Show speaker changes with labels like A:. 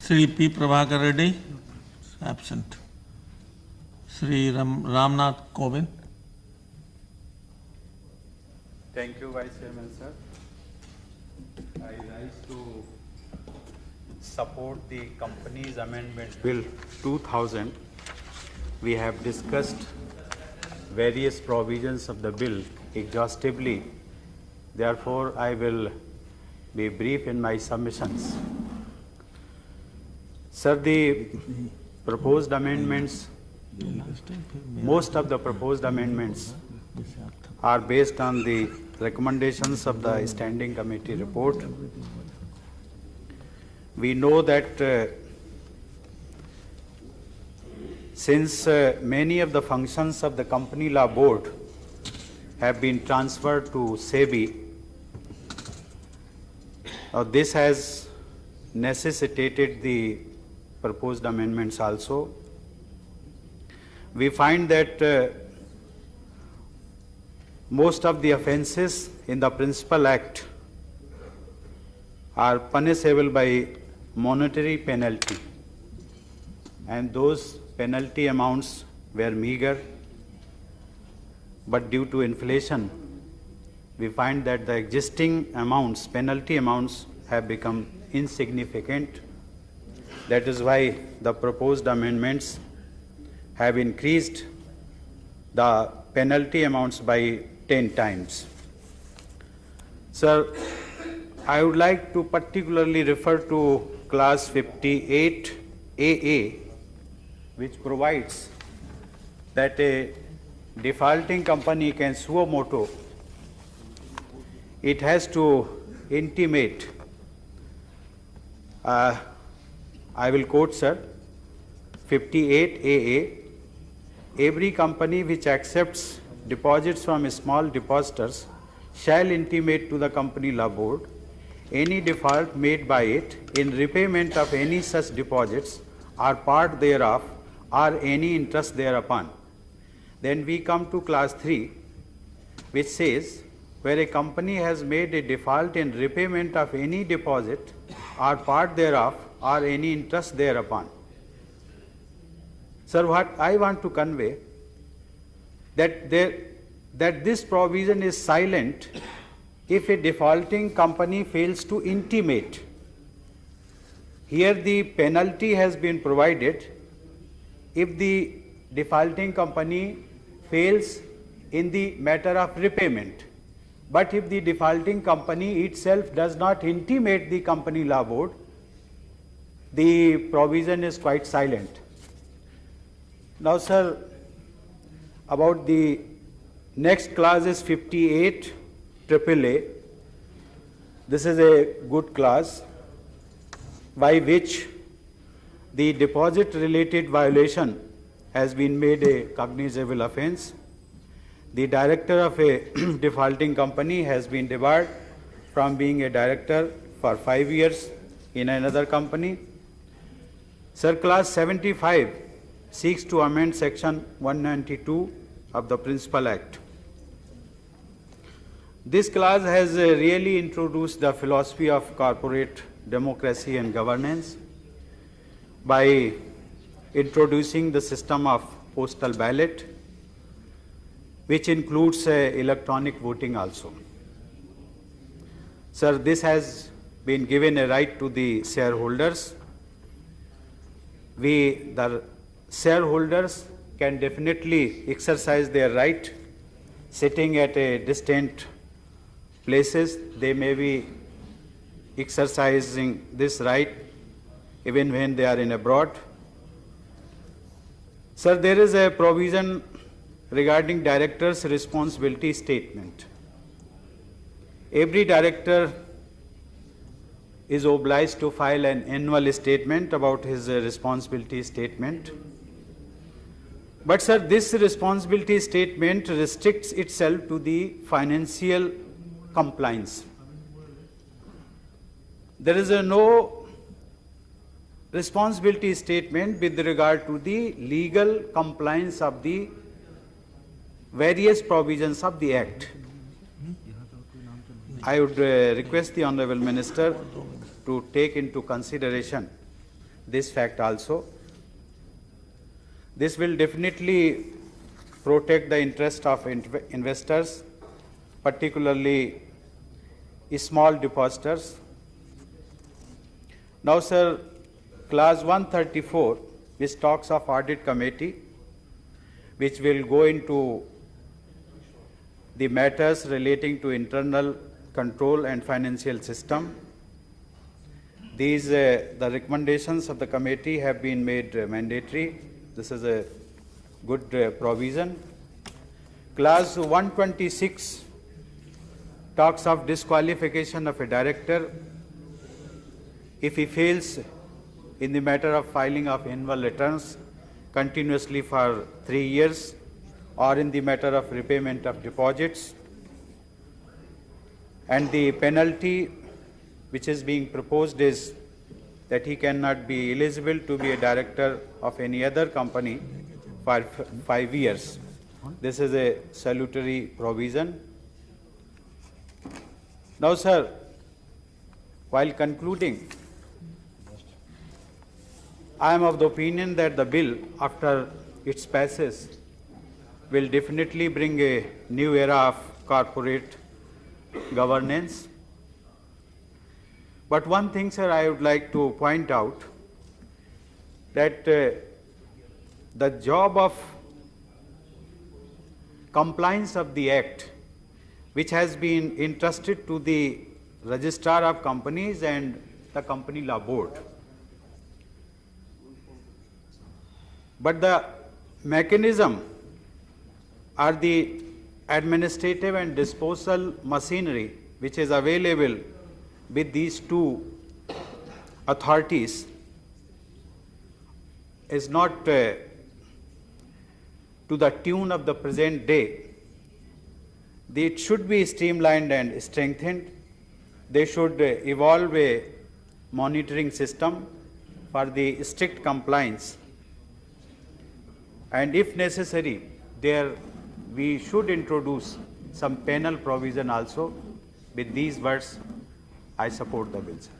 A: Shri P. Prabhakar Reddy, absent. Shri Ram nath kovind.
B: Thank you, Vice Chairman, sir. I rise to support the Companies Amendment Bill 2000. We have discussed various provisions of the bill exhaustively. Therefore, I will be brief in my submissions. Sir, the proposed amendments, most of the proposed amendments are based on the recommendations of the Standing Committee report. We know that since many of the functions of the Company Law Board have been transferred to SEBI, this has necessitated the proposed amendments also. We find that most of the offences in the Principal Act are punishable by monetary penalty, and those penalty amounts were meager, but due to inflation, we find that the existing amounts, penalty amounts, have become insignificant. That is why the proposed amendments have increased the penalty amounts by 10 times. Sir, I would like to particularly refer to clause 58 AA, which provides that a defaulting company can suo motu. It has to intimate, I will quote, sir, 58 AA, every company which accepts deposits from small depositors shall intimate to the Company Law Board any default made by it in repayment of any such deposits or part thereof or any interest thereupon. Then we come to clause 3, which says, where a company has made a default in repayment of any deposit or part thereof or any interest thereupon. Sir, what I want to convey, that this provision is silent if a defaulting company fails to intimate. Here the penalty has been provided if the defaulting company fails in the matter of repayment. But if the defaulting company itself does not intimate the Company Law Board, the provision is quite silent. Now, sir, about the next clause is 58 AAA. This is a good clause by which the deposit related violation has been made a cognizable offence. The director of a defaulting company has been debarred from being a director for 5 years in another company. Sir, clause 75 seeks to amend section 192 of the Principal Act. This clause has really introduced the philosophy of corporate democracy and governance by introducing the system of postal ballot, which includes electronic voting also. Sir, this has been given a right to the shareholders. The shareholders can definitely exercise their right sitting at a distant places. They may be exercising this right even when they are in abroad. Sir, there is a provision regarding director's responsibility statement. Every director is obliged to file an annual statement about his responsibility statement. But sir, this responsibility statement restricts itself to the financial compliance. There is no responsibility statement with regard to the legal compliance of the various provisions of the Act. I would request the Honorable Minister to take into consideration this fact also. This will definitely protect the interest of investors, particularly small depositors. Now, sir, clause 134, which talks of audit committee, which will go into the matters relating to internal control and financial system. These, the recommendations of the committee have been made mandatory. This is a good provision. Clause 126 talks of disqualification of a director if he fails in the matter of filing of annual returns continuously for 3 years, or in the matter of repayment of deposits. And the penalty which is being proposed is that he cannot be eligible to be a director of any other company for 5 years. This is a salutary provision. Now, sir, while concluding, I am of the opinion that the bill, after its passage, will definitely bring a new era of corporate governance. But one thing, sir, I would like to point out, that the job of compliance of the Act, which has been entrusted to the Registrar of Companies and the Company Law Board. But the mechanism or the administrative and disposal machinery which is available with these two authorities is not to the tune of the present day. It should be streamlined and strengthened. They should evolve a monitoring system for the strict compliance. And if necessary, we should introduce some penal provision also. With these words, I support the bill, sir.